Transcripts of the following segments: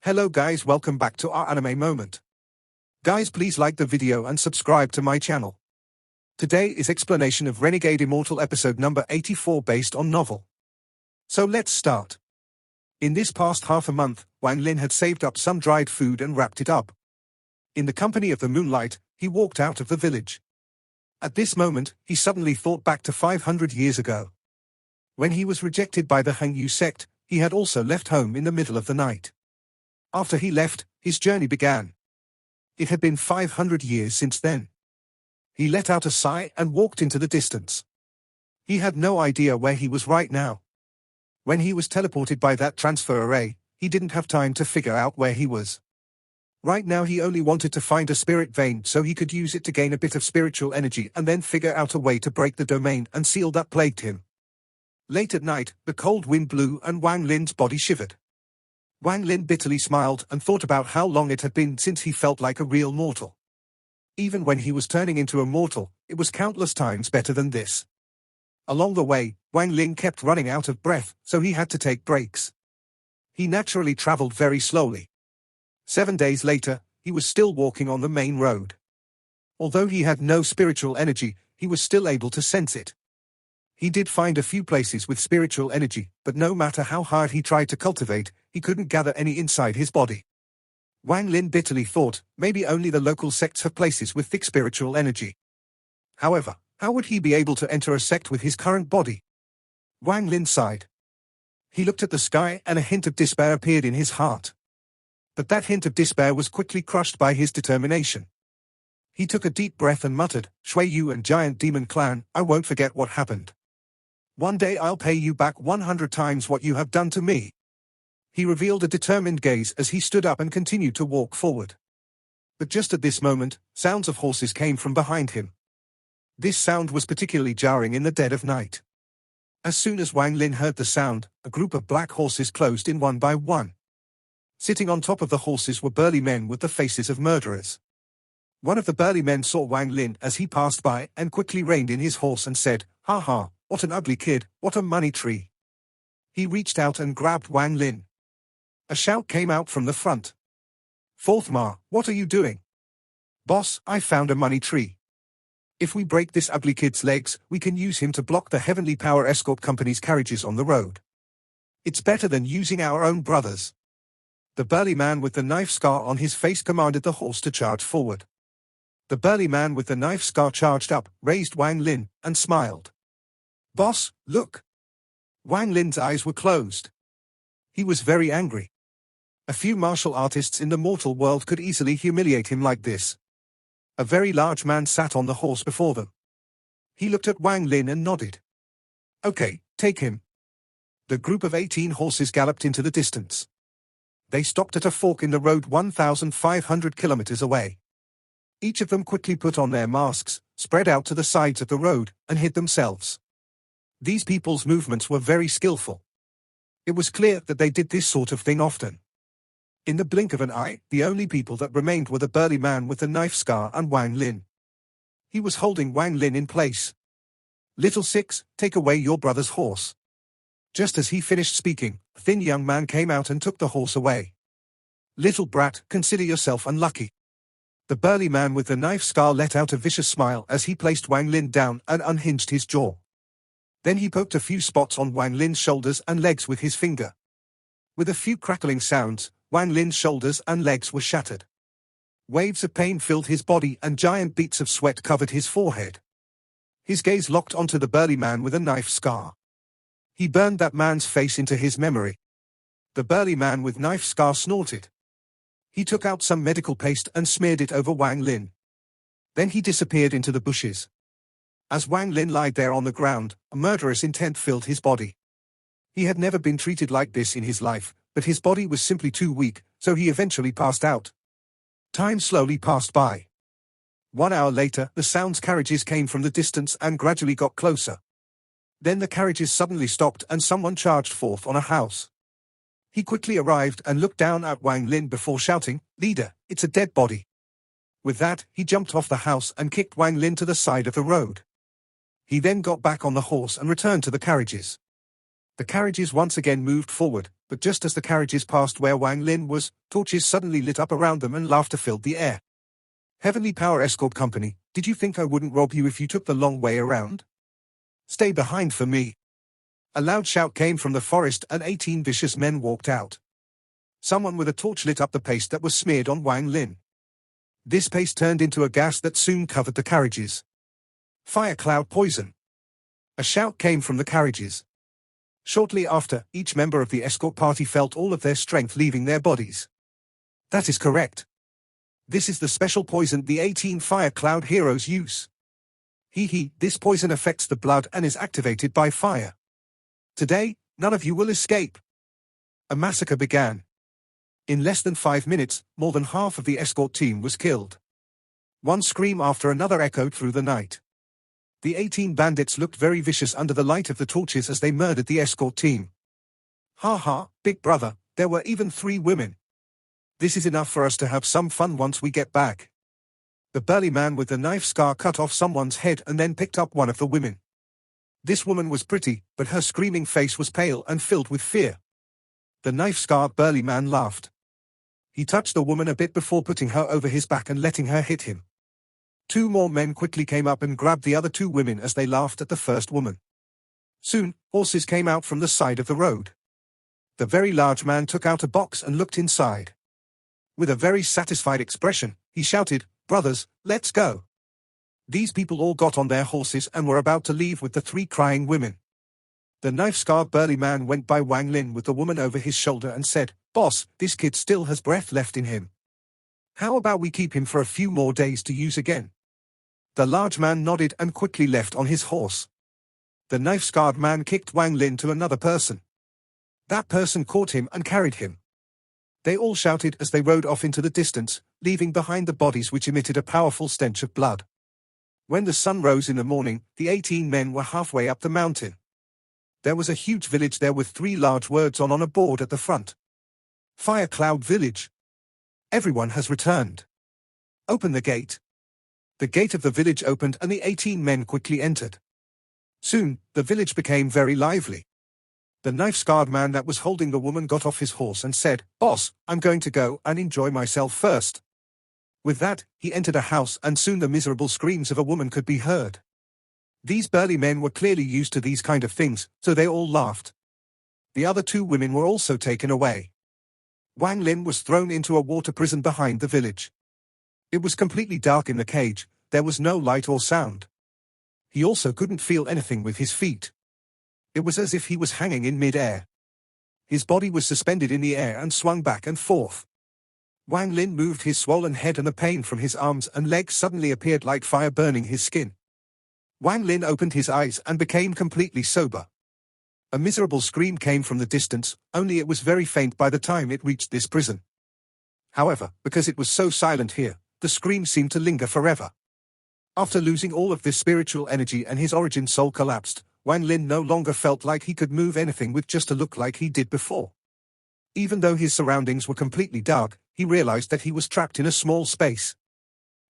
Hello guys, welcome back to our anime moment. Guys, please like the video and subscribe to my channel. Today is explanation of Renegade Immortal episode number 84 based on novel. So let's start. In this past half a month, Wang Lin had saved up some dried food and wrapped it up. In the company of the moonlight, he walked out of the village. At this moment, he suddenly thought back to 500 years ago. When he was rejected by the Hangyu sect, he had also left home in the middle of the night. After he left, his journey began. It had been 500 years since then. He let out a sigh and walked into the distance. He had no idea where he was right now. When he was teleported by that transfer array, he didn't have time to figure out where he was. Right now he only wanted to find a spirit vein so he could use it to gain a bit of spiritual energy and then figure out a way to break the domain and seal that plagued him. Late at night, the cold wind blew and Wang Lin's body shivered. Wang Lin bitterly smiled and thought about how long it had been since he felt like a real mortal. Even when he was turning into a mortal, it was countless times better than this. Along the way, Wang Lin kept running out of breath, so he had to take breaks. He naturally traveled very slowly. 7 days later, he was still walking on the main road. Although he had no spiritual energy, he was still able to sense it. He did find a few places with spiritual energy, but no matter how hard he tried to cultivate, he couldn't gather any inside his body. Wang Lin bitterly thought, maybe only the local sects have places with thick spiritual energy. However, how would he be able to enter a sect with his current body? Wang Lin sighed. He looked at the sky and a hint of despair appeared in his heart. But that hint of despair was quickly crushed by his determination. He took a deep breath and muttered, "Shui Yu and Giant Demon Clan, I won't forget what happened. One day I'll pay you back 100 times what you have done to me." He revealed a determined gaze as he stood up and continued to walk forward. But just at this moment, sounds of horses came from behind him. This sound was particularly jarring in the dead of night. As soon as Wang Lin heard the sound, a group of black horses closed in one by one. Sitting on top of the horses were burly men with the faces of murderers. One of the burly men saw Wang Lin as he passed by and quickly reined in his horse and said, "Ha ha, what an ugly kid, what a money tree." He reached out and grabbed Wang Lin. A shout came out from the front. "Fourth Ma, what are you doing?" "Boss, I found a money tree. If we break this ugly kid's legs, we can use him to block the Heavenly Power Escort Company's carriages on the road. It's better than using our own brothers." The burly man with the knife scar on his face commanded the horse to charge forward. The burly man with the knife scar charged up, raised Wang Lin, and smiled. "Boss, look." Wang Lin's eyes were closed. He was very angry. A few martial artists in the mortal world could easily humiliate him like this. A very large man sat on the horse before them. He looked at Wang Lin and nodded. "Okay, take him." The group of 18 horses galloped into the distance. They stopped at a fork in the road 1,500 kilometers away. Each of them quickly put on their masks, spread out to the sides of the road, and hid themselves. These people's movements were very skillful. It was clear that they did this sort of thing often. In the blink of an eye, the only people that remained were the burly man with the knife scar and Wang Lin. He was holding Wang Lin in place. "Little Six, take away your brother's horse." Just as he finished speaking, a thin young man came out and took the horse away. "Little brat, consider yourself unlucky." The burly man with the knife scar let out a vicious smile as he placed Wang Lin down and unhinged his jaw. Then he poked a few spots on Wang Lin's shoulders and legs with his finger. With a few crackling sounds, Wang Lin's shoulders and legs were shattered. Waves of pain filled his body and giant beads of sweat covered his forehead. His gaze locked onto the burly man with a knife scar. He burned that man's face into his memory. The burly man with knife scar snorted. He took out some medical paste and smeared it over Wang Lin. Then he disappeared into the bushes. As Wang Lin lied there on the ground, a murderous intent filled his body. He had never been treated like this in his life, but his body was simply too weak, so he eventually passed out. Time slowly passed by. 1 hour later, the sounds carriages came from the distance and gradually got closer. Then the carriages suddenly stopped and someone charged forth on a house. He quickly arrived and looked down at Wang Lin before shouting, "Leader, it's a dead body." With that, he jumped off the house and kicked Wang Lin to the side of the road. He then got back on the horse and returned to the carriages. The carriages once again moved forward, but just as the carriages passed where Wang Lin was, torches suddenly lit up around them and laughter filled the air. Heavenly Power Escort Company, did you think I wouldn't rob you if you took the long way around? Stay behind for me. A loud shout came from the forest and 18 vicious men walked out. Someone with a torch lit up the paste that was smeared on Wang Lin. This paste turned into a gas that soon covered the carriages. Fire cloud poison. A shout came from the carriages. Shortly after, each member of the escort party felt all of their strength leaving their bodies. That is correct. This is the special poison the 18 fire cloud heroes use. This poison affects the blood and is activated by fire. Today, none of you will escape. A massacre began. In less than 5 minutes, more than half of the escort team was killed. One scream after another echoed through the night. The 18 bandits looked very vicious under the light of the torches as they murdered the escort team. Ha ha, big brother, there were even 3 women. This is enough for us to have some fun once we get back. The burly man with the knife scar cut off someone's head and then picked up one of the women. This woman was pretty, but her screaming face was pale and filled with fear. The knife-scarred burly man laughed. He touched the woman a bit before putting her over his back and letting her hit him. 2 more men quickly came up and grabbed the other 2 women as they laughed at the first woman. Soon, horses came out from the side of the road. The very large man took out a box and looked inside. With a very satisfied expression, he shouted, "Brothers, let's go." These people all got on their horses and were about to leave with the 3 crying women. The knife-scarred burly man went by Wang Lin with the woman over his shoulder and said, "Boss, this kid still has breath left in him. How about we keep him for a few more days to use again?" The large man nodded and quickly left on his horse. The knife-scarred man kicked Wang Lin to another person. That person caught him and carried him. They all shouted as they rode off into the distance, leaving behind the bodies which emitted a powerful stench of blood. When the sun rose in the morning, the 18 men were halfway up the mountain. There was a huge village there with 3 large words on a board at the front. Fire Cloud Village. Everyone has returned. Open the gate. The gate of the village opened and the 18 men quickly entered. Soon, the village became very lively. The knife-scarred man that was holding the woman got off his horse and said, "Boss, I'm going to go and enjoy myself first." With that, he entered a house and soon the miserable screams of a woman could be heard. These burly men were clearly used to these kind of things, so they all laughed. The other 2 women were also taken away. Wang Lin was thrown into a water prison behind the village. It was completely dark in the cage, there was no light or sound. He also couldn't feel anything with his feet. It was as if he was hanging in mid-air. His body was suspended in the air and swung back and forth. Wang Lin moved his swollen head and the pain from his arms and legs suddenly appeared like fire burning his skin. Wang Lin opened his eyes and became completely sober. A miserable scream came from the distance, only it was very faint by the time it reached this prison. However, because it was so silent here, the scream seemed to linger forever. After losing all of this spiritual energy and his origin soul collapsed, Wang Lin no longer felt like he could move anything with just a look like he did before. Even though his surroundings were completely dark, he realized that he was trapped in a small space.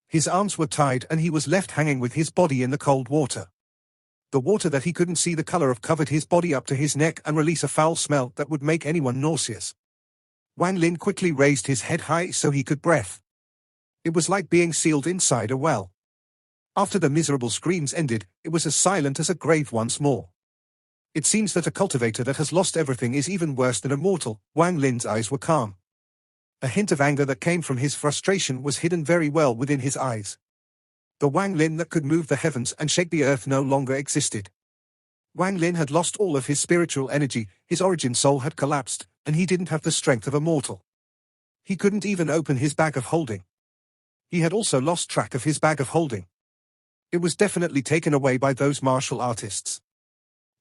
His arms were tied and he was left hanging with his body in the cold water. The water that he couldn't see the color of covered his body up to his neck and release a foul smell that would make anyone nauseous. Wang Lin quickly raised his head high so he could breathe. It was like being sealed inside a well. After the miserable screams ended, it was as silent as a grave once more. It seems that a cultivator that has lost everything is even worse than a mortal. Wang Lin's eyes were calm. A hint of anger that came from his frustration was hidden very well within his eyes. The Wang Lin that could move the heavens and shake the earth no longer existed. Wang Lin had lost all of his spiritual energy, his origin soul had collapsed, and he didn't have the strength of a mortal. He couldn't even open his bag of holding. He had also lost track of his bag of holding. It was definitely taken away by those martial artists.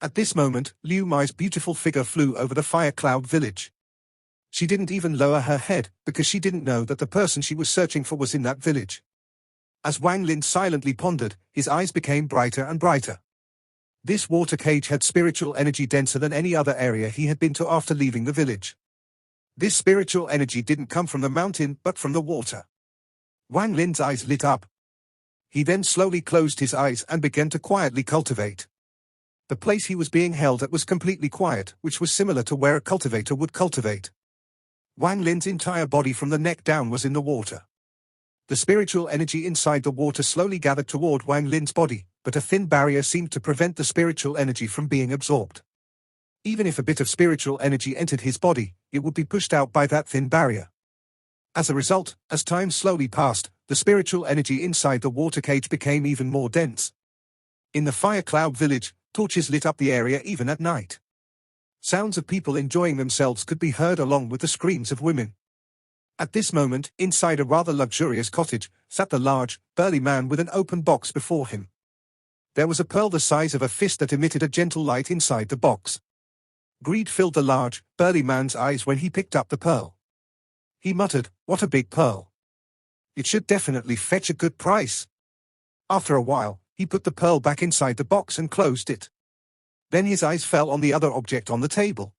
At this moment, Liu Mai's beautiful figure flew over the fire cloud village. She didn't even lower her head, because she didn't know that the person she was searching for was in that village. As Wang Lin silently pondered, his eyes became brighter and brighter. This water cage had spiritual energy denser than any other area he had been to after leaving the village. This spiritual energy didn't come from the mountain but from the water. Wang Lin's eyes lit up. He then slowly closed his eyes and began to quietly cultivate. The place he was being held at was completely quiet, which was similar to where a cultivator would cultivate. Wang Lin's entire body from the neck down was in the water. The spiritual energy inside the water slowly gathered toward Wang Lin's body, but a thin barrier seemed to prevent the spiritual energy from being absorbed. Even if a bit of spiritual energy entered his body, it would be pushed out by that thin barrier. As a result, as time slowly passed, the spiritual energy inside the water cage became even more dense. In the Fire Cloud village, torches lit up the area even at night. Sounds of people enjoying themselves could be heard along with the screams of women. At this moment, inside a rather luxurious cottage, sat the large, burly man with an open box before him. There was a pearl the size of a fist that emitted a gentle light inside the box. Greed filled the large, burly man's eyes when he picked up the pearl. He muttered, "What a big pearl. It should definitely fetch a good price." After a while, he put the pearl back inside the box and closed it. Then his eyes fell on the other object on the table.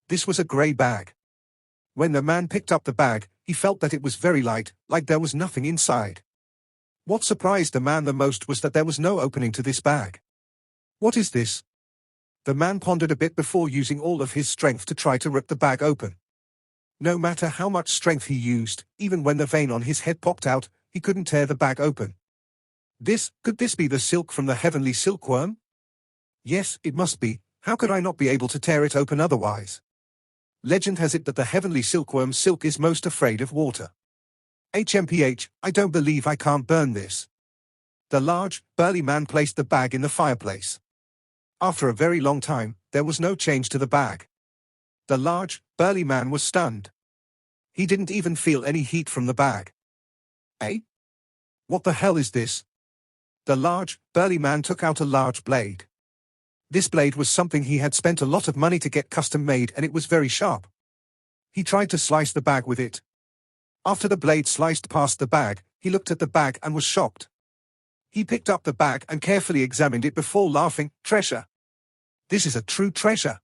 This was a grey bag. When the man picked up the bag, he felt that it was very light, like there was nothing inside. What surprised the man the most was that there was no opening to this bag. "What is this?" The man pondered a bit before using all of his strength to try to rip the bag open. No matter how much strength he used, even when the vein on his head popped out, he couldn't tear the bag open. Could this be the silk from the heavenly silkworm? Yes, it must be. How could I not be able to tear it open otherwise? Legend has it that the heavenly silkworm's silk is most afraid of water. HMPH, I don't believe I can't burn this. The large, burly man placed the bag in the fireplace. After a very long time, there was no change to the bag. The large, burly man was stunned. He didn't even feel any heat from the bag. Eh? What the hell is this? The large, burly man took out a large blade. This blade was something he had spent a lot of money to get custom made, and it was very sharp. He tried to slice the bag with it. After the blade sliced past the bag, he looked at the bag and was shocked. He picked up the bag and carefully examined it before laughing. "Treasure. This is a true treasure.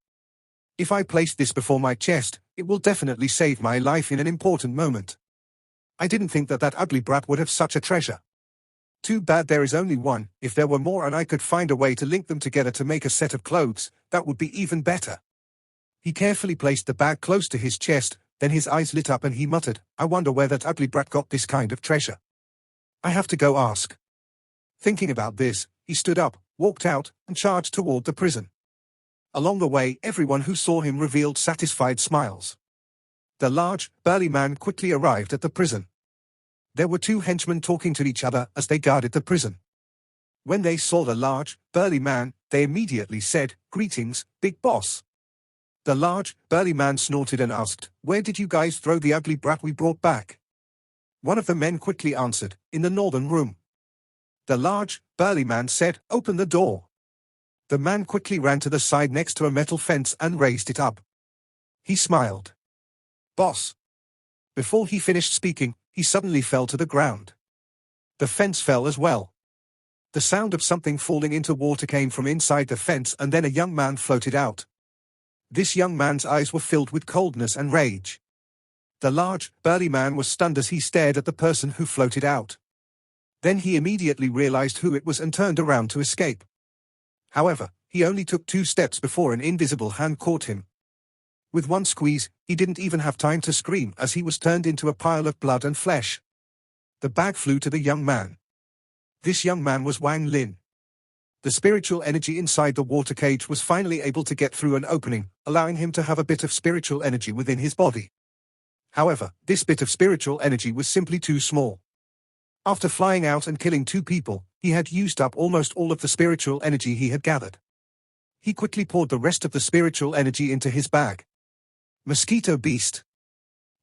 If I place this before my chest, it will definitely save my life in an important moment. I didn't think that ugly brat would have such a treasure. Too bad there is only one. If there were more and I could find a way to link them together to make a set of clothes, that would be even better." He carefully placed the bag close to his chest, then his eyes lit up and he muttered, "I wonder where that ugly brat got this kind of treasure. I have to go ask." Thinking about this, he stood up, walked out, and charged toward the prison. Along the way, everyone who saw him revealed satisfied smiles. The large, burly man quickly arrived at the prison. There were two henchmen talking to each other as they guarded the prison. When they saw the large, burly man, they immediately said, "Greetings, big boss." The large, burly man snorted and asked, "Where did you guys throw the ugly brat we brought back?" One of the men quickly answered, "In the northern room." The large, burly man said, "Open the door." The man quickly ran to the side next to a metal fence and raised it up. He smiled. "Boss." Before he finished speaking, he suddenly fell to the ground. The fence fell as well. The sound of something falling into water came from inside the fence, and then a young man floated out. This young man's eyes were filled with coldness and rage. The large, burly man was stunned as he stared at the person who floated out. Then he immediately realized who it was and turned around to escape. However, he only took 2 steps before an invisible hand caught him. With one squeeze, he didn't even have time to scream as he was turned into a pile of blood and flesh. The bag flew to the young man. This young man was Wang Lin. The spiritual energy inside the water cage was finally able to get through an opening, allowing him to have a bit of spiritual energy within his body. However, this bit of spiritual energy was simply too small. After flying out and killing 2 people, he had used up almost all of the spiritual energy he had gathered. He quickly poured the rest of the spiritual energy into his bag. Mosquito beast.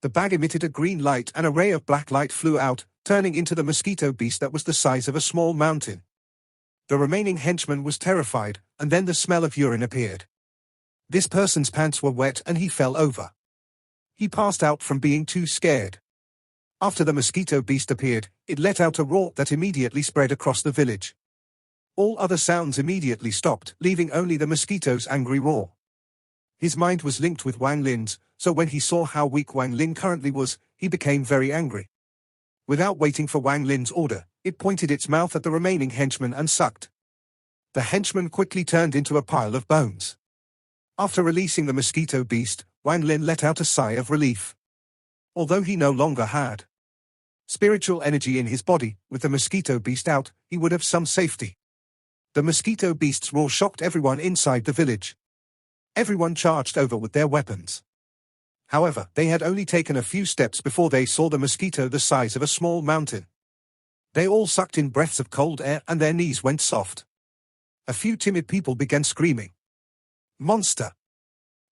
The bag emitted a green light and a ray of black light flew out, turning into the mosquito beast that was the size of a small mountain. The remaining henchman was terrified, and then the smell of urine appeared. This person's pants were wet and he fell over. He passed out from being too scared. After the mosquito beast appeared, it let out a roar that immediately spread across the village. All other sounds immediately stopped, leaving only the mosquito's angry roar. His mind was linked with Wang Lin's, so when he saw how weak Wang Lin currently was, he became very angry. Without waiting for Wang Lin's order, it pointed its mouth at the remaining henchman and sucked. The henchman quickly turned into a pile of bones. After releasing the mosquito beast, Wang Lin let out a sigh of relief. Although he no longer had spiritual energy in his body, with the mosquito beast out, he would have some safety. The mosquito beast's roar shocked everyone inside the village. Everyone charged over with their weapons. However, they had only taken a few steps before they saw the mosquito the size of a small mountain. They all sucked in breaths of cold air and their knees went soft. A few timid people began screaming. Monster!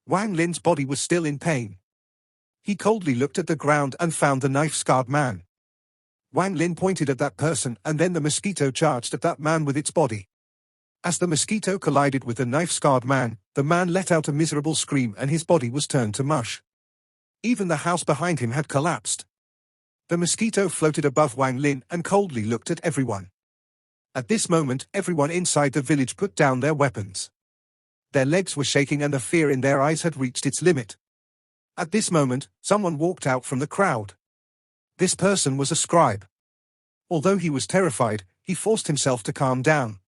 Wang Lin's body was still in pain. He coldly looked at the ground and found the knife-scarred man. Wang Lin pointed at that person and then the mosquito charged at that man with its body. As the mosquito collided with the knife-scarred man, the man let out a miserable scream and his body was turned to mush. Even the house behind him had collapsed. The mosquito floated above Wang Lin and coldly looked at everyone. At this moment, everyone inside the village put down their weapons. Their legs were shaking and the fear in their eyes had reached its limit. At this moment, someone walked out from the crowd. This person was a scribe. Although he was terrified, he forced himself to calm down.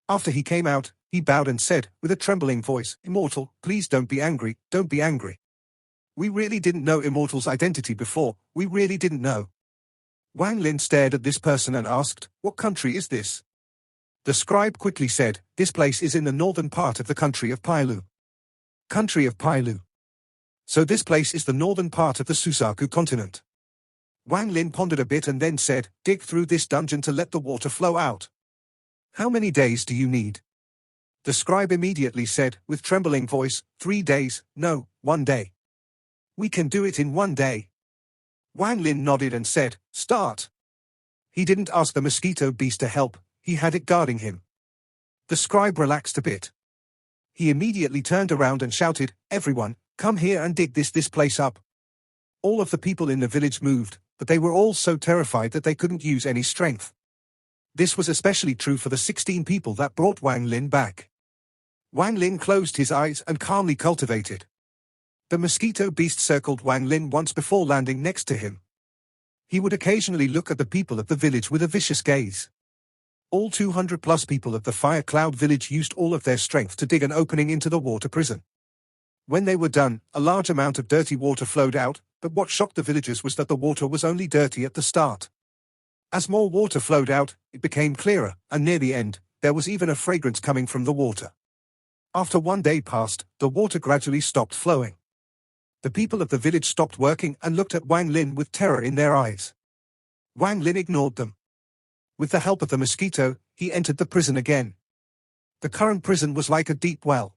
After he came out, he bowed and said, with a trembling voice, Immortal, please don't be angry, don't be angry. We really didn't know Immortal's identity before, we really didn't know. Wang Lin stared at this person and asked, what country is this? The scribe quickly said, this place is in the northern part of the country of Pailu. Country of Pailu. So this place is the northern part of the Susaku continent. Wang Lin pondered a bit and then said, dig through this dungeon to let the water flow out. How many days do you need? The scribe immediately said, with trembling voice, 3 days, no, 1 day. We can do it in 1 day. Wang Lin nodded and said, start. He didn't ask the mosquito beast to help, he had it guarding him. The scribe relaxed a bit. He immediately turned around and shouted, everyone, come here and dig this place up. All of the people in the village moved, but they were all so terrified that they couldn't use any strength. This was especially true for the 16 people that brought Wang Lin back. Wang Lin closed his eyes and calmly cultivated. The mosquito beast circled Wang Lin once before landing next to him. He would occasionally look at the people of the village with a vicious gaze. All 200 plus people of the Fire Cloud village used all of their strength to dig an opening into the water prison. When they were done, a large amount of dirty water flowed out, but what shocked the villagers was that the water was only dirty at the start. As more water flowed out, it became clearer, and near the end, there was even a fragrance coming from the water. After 1 day passed, the water gradually stopped flowing. The people of the village stopped working and looked at Wang Lin with terror in their eyes. Wang Lin ignored them. With the help of the mosquito, he entered the prison again. The current prison was like a deep well.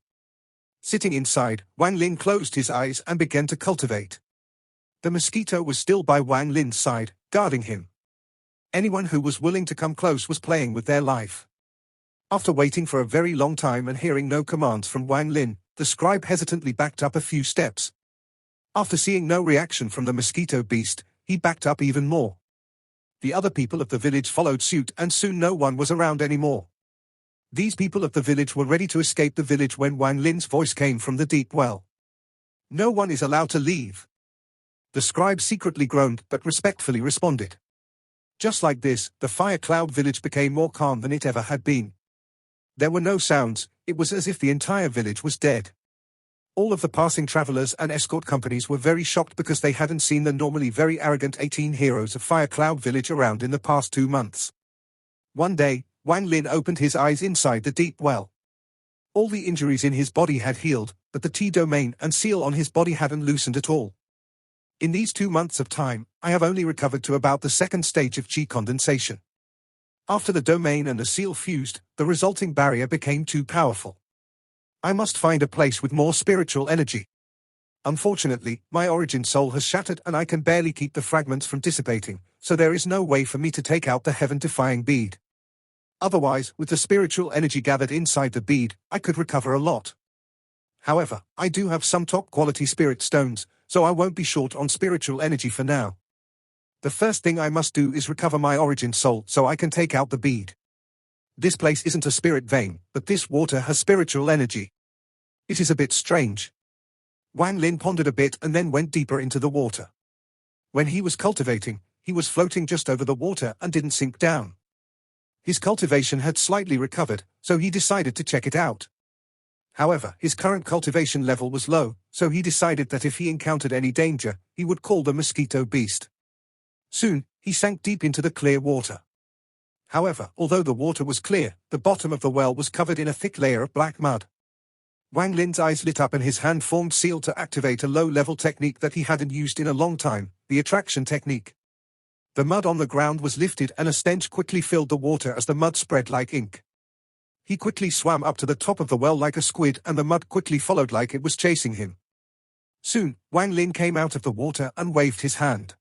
Sitting inside, Wang Lin closed his eyes and began to cultivate. The mosquito was still by Wang Lin's side, guarding him. Anyone who was willing to come close was playing with their life. After waiting for a very long time and hearing no commands from Wang Lin, the scribe hesitantly backed up a few steps. After seeing no reaction from the mosquito beast, he backed up even more. The other people of the village followed suit and soon no one was around anymore. These people of the village were ready to escape the village when Wang Lin's voice came from the deep well. No one is allowed to leave. The scribe secretly groaned but respectfully responded. Just like this, the Fire Cloud village became more calm than it ever had been. There were no sounds, it was as if the entire village was dead. All of the passing travelers and escort companies were very shocked because they hadn't seen the normally very arrogant 18 heroes of Fire Cloud village around in the past 2 months. One day, Wang Lin opened his eyes inside the deep well. All the injuries in his body had healed, but the T domain and seal on his body hadn't loosened at all. In these 2 months of time, I have only recovered to about the 2nd stage of Qi condensation. After the domain and the seal fused, the resulting barrier became too powerful. I must find a place with more spiritual energy. Unfortunately, my origin soul has shattered and I can barely keep the fragments from dissipating, so there is no way for me to take out the heaven-defying bead. Otherwise, with the spiritual energy gathered inside the bead, I could recover a lot. However, I do have some top-quality spirit stones, so I won't be short on spiritual energy for now. The first thing I must do is recover my origin soul so I can take out the bead. This place isn't a spirit vein, but this water has spiritual energy. It is a bit strange. Wang Lin pondered a bit and then went deeper into the water. When he was cultivating, he was floating just over the water and didn't sink down. His cultivation had slightly recovered, so he decided to check it out. However, his current cultivation level was low, so he decided that if he encountered any danger, he would call the mosquito beast. Soon, he sank deep into the clear water. However, although the water was clear, the bottom of the well was covered in a thick layer of black mud. Wang Lin's eyes lit up and his hand formed seal to activate a low-level technique that he hadn't used in a long time, the attraction technique. The mud on the ground was lifted and a stench quickly filled the water as the mud spread like ink. He quickly swam up to the top of the well like a squid and the mud quickly followed like it was chasing him. Soon, Wang Lin came out of the water and waved his hand.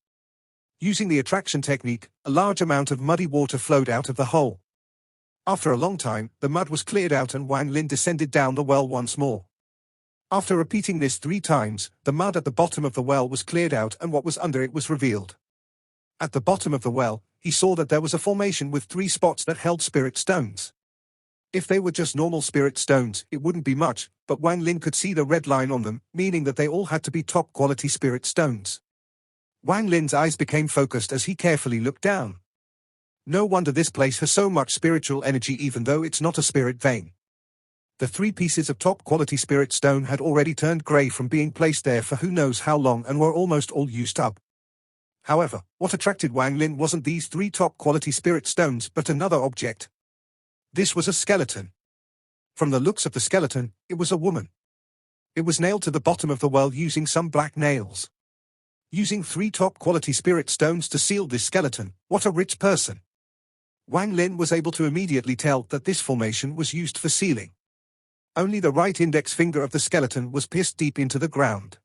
Using the attraction technique, a large amount of muddy water flowed out of the hole. After a long time, the mud was cleared out and Wang Lin descended down the well once more. After repeating this 3 times, the mud at the bottom of the well was cleared out and what was under it was revealed. At the bottom of the well, he saw that there was a formation with 3 spots that held spirit stones. If they were just normal spirit stones, it wouldn't be much, but Wang Lin could see the red line on them, meaning that they all had to be top-quality spirit stones. Wang Lin's eyes became focused as he carefully looked down. No wonder this place has so much spiritual energy even though it's not a spirit vein. The 3 pieces of top-quality spirit stone had already turned grey from being placed there for who knows how long and were almost all used up. However, what attracted Wang Lin wasn't these 3 top-quality spirit stones but another object. This was a skeleton. From the looks of the skeleton, it was a woman. It was nailed to the bottom of the well using some black nails. Using 3 top-quality spirit stones to seal this skeleton, what a rich person. Wang Lin was able to immediately tell that this formation was used for sealing. Only the right index finger of the skeleton was pierced deep into the ground.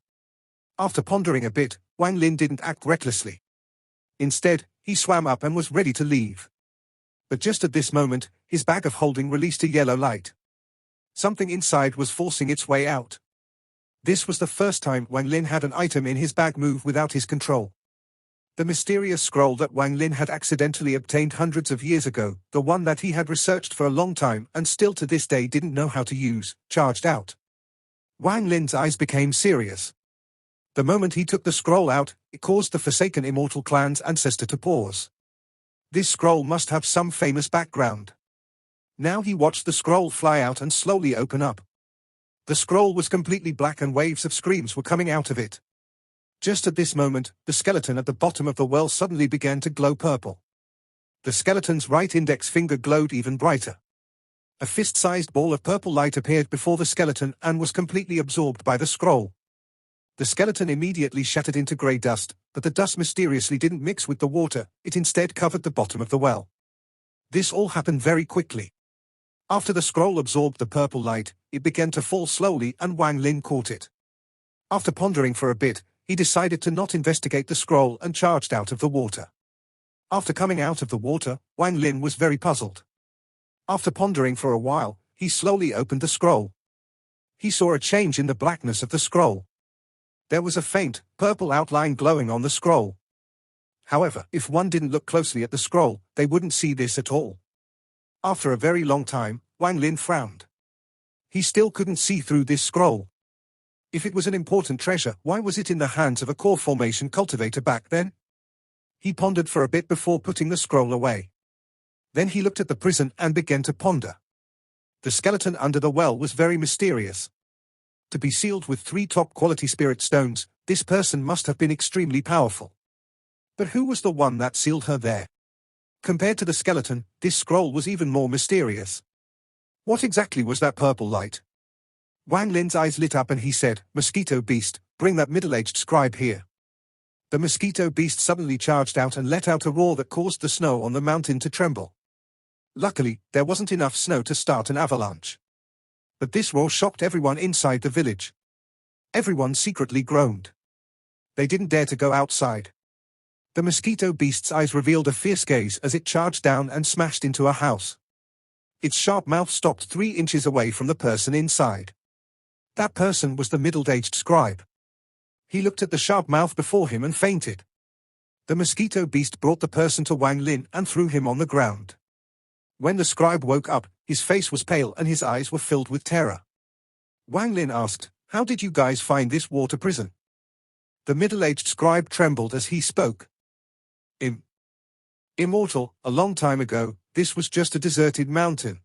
After pondering a bit, Wang Lin didn't act recklessly. Instead, he swam up and was ready to leave. But just at this moment, his bag of holding released a yellow light. Something inside was forcing its way out. This was the first time Wang Lin had an item in his bag move without his control. The mysterious scroll that Wang Lin had accidentally obtained hundreds of years ago, the one that he had researched for a long time and still to this day didn't know how to use, charged out. Wang Lin's eyes became serious. The moment he took the scroll out, it caused the Forsaken Immortal clan's ancestor to pause. This scroll must have some famous background. Now he watched the scroll fly out and slowly open up. The scroll was completely black and waves of screams were coming out of it. Just at this moment, the skeleton at the bottom of the well suddenly began to glow purple. The skeleton's right index finger glowed even brighter. A fist-sized ball of purple light appeared before the skeleton and was completely absorbed by the scroll. The skeleton immediately shattered into grey dust, but the dust mysteriously didn't mix with the water, it instead covered the bottom of the well. This all happened very quickly. After the scroll absorbed the purple light, it began to fall slowly and Wang Lin caught it. After pondering for a bit, he decided to not investigate the scroll and charged out of the water. After coming out of the water, Wang Lin was very puzzled. After pondering for a while, he slowly opened the scroll. He saw a change in the blackness of the scroll. There was a faint, purple outline glowing on the scroll. However, if one didn't look closely at the scroll, they wouldn't see this at all. After a very long time, Wang Lin frowned. He still couldn't see through this scroll. If it was an important treasure, why was it in the hands of a core formation cultivator back then? He pondered for a bit before putting the scroll away. Then he looked at the prison and began to ponder. The skeleton under the well was very mysterious. To be sealed with 3 top-quality spirit stones, this person must have been extremely powerful. But who was the one that sealed her there? Compared to the skeleton, this scroll was even more mysterious. What exactly was that purple light? Wang Lin's eyes lit up and he said, "Mosquito beast, bring that middle-aged scribe here." The mosquito beast suddenly charged out and let out a roar that caused the snow on the mountain to tremble. Luckily, there wasn't enough snow to start an avalanche. But this roar shocked everyone inside the village. Everyone secretly groaned. They didn't dare to go outside. The mosquito beast's eyes revealed a fierce gaze as it charged down and smashed into a house. Its sharp mouth stopped 3 inches away from the person inside. That person was the middle-aged scribe. He looked at the sharp mouth before him and fainted. The mosquito beast brought the person to Wang Lin and threw him on the ground. When the scribe woke up, his face was pale and his eyes were filled with terror. Wang Lin asked, "How did you guys find this water prison?" The middle-aged scribe trembled as he spoke. Immortal, a long time ago, this was just a deserted mountain.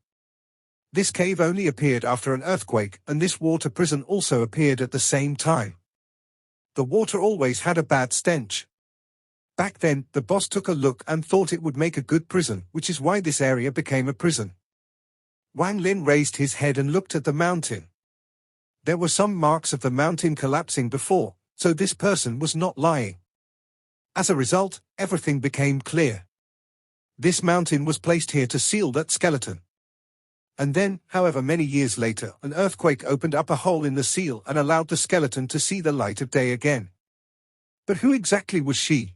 This cave only appeared after an earthquake, and this water prison also appeared at the same time. The water always had a bad stench. Back then, the boss took a look and thought it would make a good prison, which is why this area became a prison. Wang Lin raised his head and looked at the mountain. There were some marks of the mountain collapsing before, so this person was not lying. As a result, everything became clear. This mountain was placed here to seal that skeleton. And then, however many years later, an earthquake opened up a hole in the seal and allowed the skeleton to see the light of day again. But who exactly was she?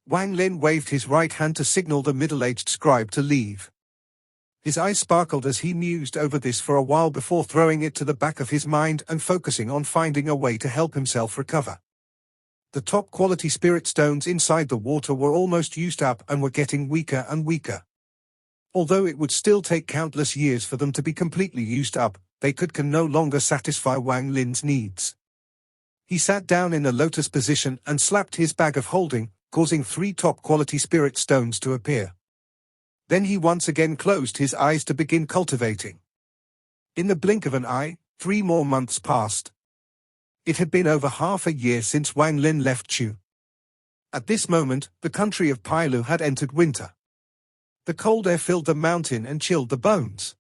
Wang Lin waved his right hand to signal the middle-aged scribe to leave. His eyes sparkled as he mused over this for a while before throwing it to the back of his mind and focusing on finding a way to help himself recover. The top-quality spirit stones inside the water were almost used up and were getting weaker and weaker. Although it would still take countless years for them to be completely used up, they can no longer satisfy Wang Lin's needs. He sat down in a lotus position and slapped his bag of holding, causing 3 top-quality spirit stones to appear. Then he once again closed his eyes to begin cultivating. In the blink of an eye, 3 more months passed. It had been over half a year since Wang Lin left Chu. At this moment, the country of Pailu had entered winter. The cold air filled the mountain and chilled the bones.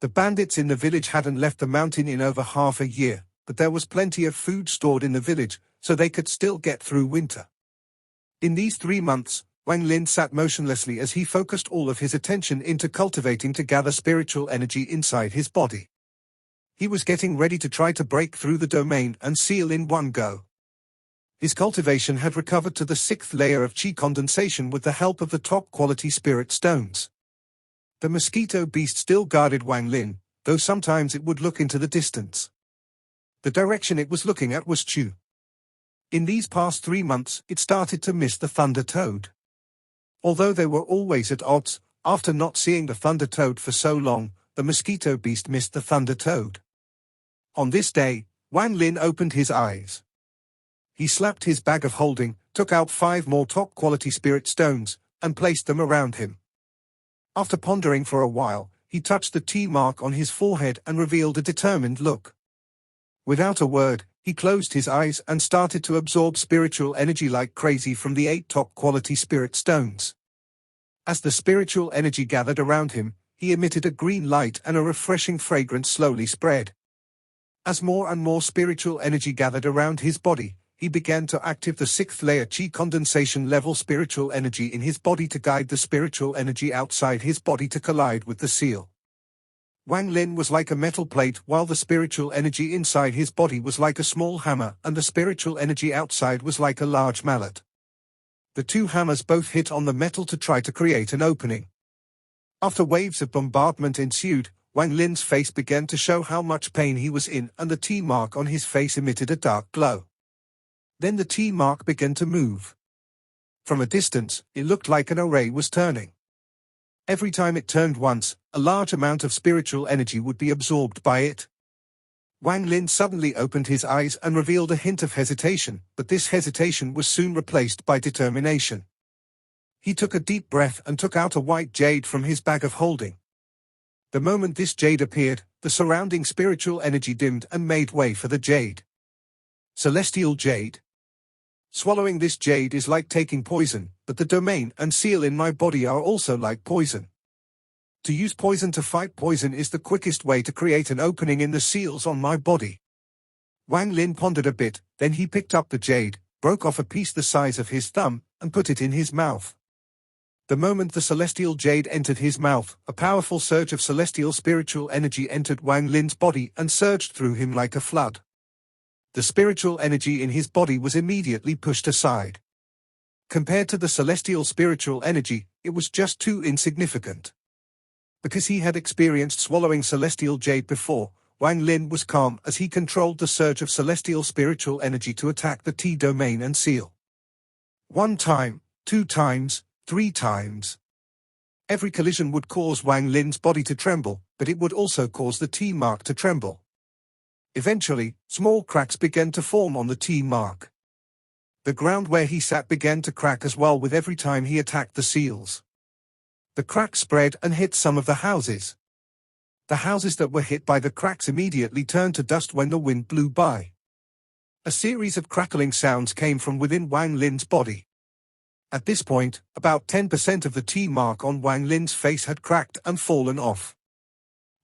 The bandits in the village hadn't left the mountain in over half a year, but there was plenty of food stored in the village, so they could still get through winter. In these 3 months, Wang Lin sat motionlessly as he focused all of his attention into cultivating to gather spiritual energy inside his body. He was getting ready to try to break through the domain and seal in one go. His cultivation had recovered to the 6th layer of chi condensation with the help of the top-quality spirit stones. The mosquito beast still guarded Wang Lin, though sometimes it would look into the distance. The direction it was looking at was Chu. In these past 3 months, it started to miss the thunder toad. Although they were always at odds, after not seeing the thunder toad for so long, the mosquito beast missed the thunder toad. On this day, Wang Lin opened his eyes. He slapped his bag of holding, took out 5 more top-quality spirit stones, and placed them around him. After pondering for a while, he touched the T mark on his forehead and revealed a determined look. Without a word, he closed his eyes and started to absorb spiritual energy like crazy from the 8 top-quality spirit stones. As the spiritual energy gathered around him, he emitted a green light and a refreshing fragrance slowly spread. As more and more spiritual energy gathered around his body, he began to activate the 6th layer chi condensation level spiritual energy in his body to guide the spiritual energy outside his body to collide with the seal. Wang Lin was like a metal plate while the spiritual energy inside his body was like a small hammer and the spiritual energy outside was like a large mallet. The 2 hammers both hit on the metal to try to create an opening. After waves of bombardment ensued, Wang Lin's face began to show how much pain he was in and the T mark on his face emitted a dark glow. Then the T mark began to move. From a distance, it looked like an array was turning. Every time it turned once, a large amount of spiritual energy would be absorbed by it. Wang Lin suddenly opened his eyes and revealed a hint of hesitation, but this hesitation was soon replaced by determination. He took a deep breath and took out a white jade from his bag of holding. The moment this jade appeared, the surrounding spiritual energy dimmed and made way for the jade. Celestial Jade. Swallowing this jade is like taking poison, but the domain and seal in my body are also like poison. To use poison to fight poison is the quickest way to create an opening in the seals on my body. Wang Lin pondered a bit, then he picked up the jade, broke off a piece the size of his thumb, and put it in his mouth. The moment the celestial jade entered his mouth, a powerful surge of celestial spiritual energy entered Wang Lin's body and surged through him like a flood. The spiritual energy in his body was immediately pushed aside. Compared to the celestial spiritual energy, it was just too insignificant. Because he had experienced swallowing celestial jade before, Wang Lin was calm as he controlled the surge of celestial spiritual energy to attack the T domain and seal. 1 time, 2 times, 3 times. Every collision would cause Wang Lin's body to tremble, but it would also cause the T mark to tremble. Eventually, small cracks began to form on the T mark. The ground where he sat began to crack as well with every time he attacked the seals. The crack spread and hit some of the houses. The houses that were hit by the cracks immediately turned to dust when the wind blew by. A series of crackling sounds came from within Wang Lin's body. At this point, about 10% of the T mark on Wang Lin's face had cracked and fallen off.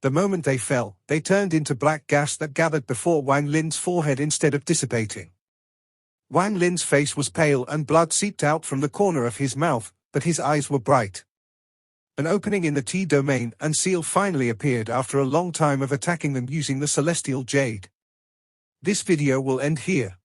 The moment they fell, they turned into black gas that gathered before Wang Lin's forehead instead of dissipating. Wang Lin's face was pale and blood seeped out from the corner of his mouth, but his eyes were bright. An opening in the T domain and seal finally appeared after a long time of attacking them using the celestial jade. This video will end here.